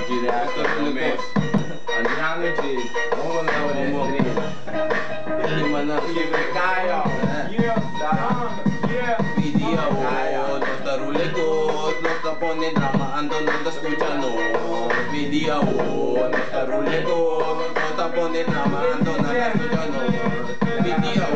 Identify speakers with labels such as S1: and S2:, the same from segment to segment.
S1: Direto no mês. Andiamo G, non lo e mana caio. Video, no sta rulegos, no sta pone drama, ando non sta escuchando. Video, no sta rulegos, no sta pone drama, ando non sta escuchando. Video,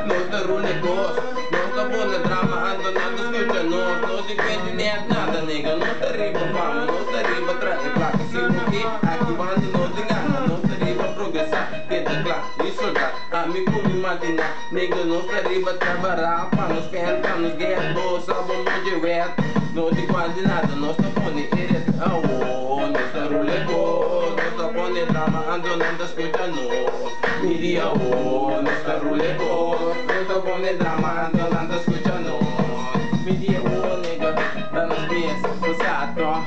S1: no sta rulegos, no sta pone drama, ando non sta escuchando. No dipende de nada, nega, no sta riba fama, no sta riba trae placa, se porque activando no te gana, no sta riba progressar, que te claro, insultar, amigo me matina, nega, no sta riba trabalhar, para nos cantar, nos get boss, sabon mo de wet, no te quase nada, no sta pone eres, oh, no sta rulego, no sta pone drama, ando non sta escuchando, mi dia, oh, no sta rulego, no sta pone drama, ando non sta escuchando, mi dia, oh, nega, danos mes, usato,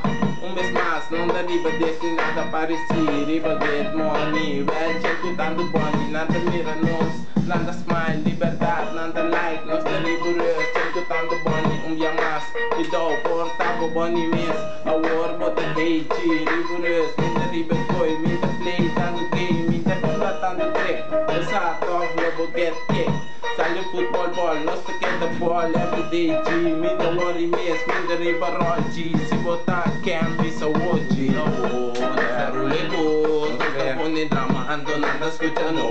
S1: mês mais, não dá riba destinada a parecer, riba get money, red check tanto bonnie, nada mira nos, nada smile, liberdade, nada like, nós da rigorous, check tanto bonnie, dia mais, e dou portavo bonnie mês, a war bota hate, rigorous, minta riba coi, minta play, tanto game, minta pula, tanto trick, usato, lobo get kick. Sale football ball, nós te queda ball everyday G, minta worry mês, minta riba roll G, se botar camp, isso hoje, oh, nós rulego, nós tá pone drama, ando nada escuchando,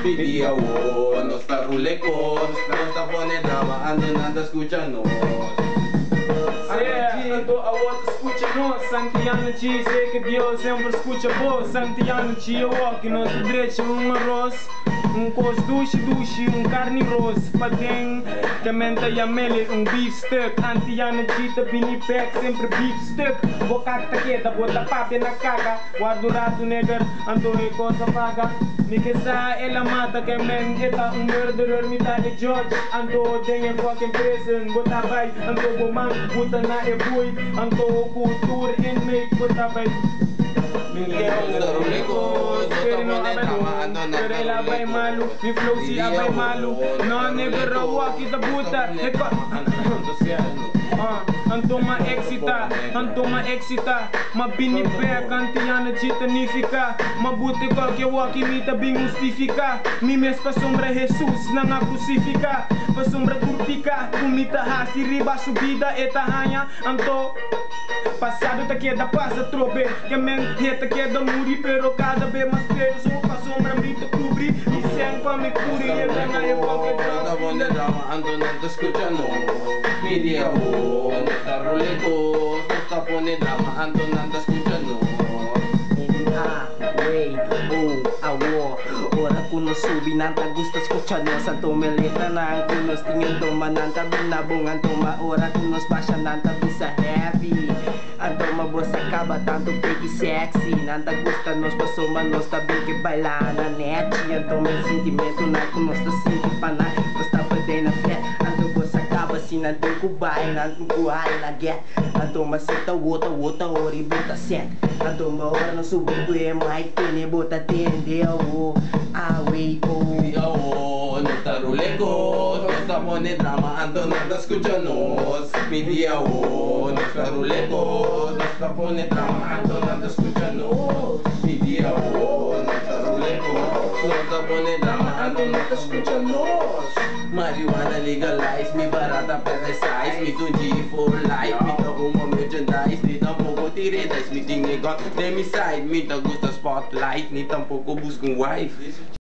S1: video, oh, nós tá rulego, nós tá pone drama, ando nada escuchando.
S2: Ando a outra escucha nós, Santiano G, sei que Deus sempre escucha vos, Santiano G, eu aqui nosso direito arroz, cos duche, carne rosa, padeng, menta e amele, beef stick, Antiano G, bini pack, sempre beef stick, boca taqueta, bota papi na caga, guardo rato neger, ando e cosa vaga, mi que sa ela mata, que men, eta murderer, mitad de George, ando dengue fucking prison, bota vai, ando bomang, bota na e boy, ando cultura inmate, bota vai. Perela vai malu, mi flow si vai malu, no never walk it the buta. Antoma excita, ma binipek, Antiana gitanifica, ma buti qualche walkie mita bing justifica, mi mes pa sombra Jesus na nga crucifica, pa sombra turpica, kumita hasi riba subida eta hanya, anto passado te queda passa trobe, que men reta queda muri, pero cada vez mais preso, pa sombra mita cubri, mi sen pa me curi, e venga e qualche drama,
S1: ando non te escuchando, mi dia, oh, no sta rulego, no sta pone drama, ando non te escuchando.
S3: Ora kuno subi nanta gusto escuchando santo me letra nang kunos tingin toma nanta binabungan toma ora kunos basha nanta bisa heavy anto mabos acaba tanto big sexy nanta gusta nos pasoma nos tá bem que bailar na net anto meu sentimento na kunos tá sinto pana nos tá perdendo fé anto gos acaba se nanto kubai nanto kuai na get anto masita wota ori bota set anto ma ora no subi e mai tene bota tendeu away
S1: oh, no sta rulego, no sta pone drama, ando non sta escuchando, mi dia, oh, no sta rulego, no sta pone drama, ando non sta escuchando, mi dia, oh, no sta rulego, no sta pone drama, ando non sta escuchando. Marijuana legalize, mi barata parasize, mi tunji for life, mi ta uma merchandise, ni tampoco tire dice, mi tinha igual de mi side, mi ta gusta spotlight, ni tampoco busco wife.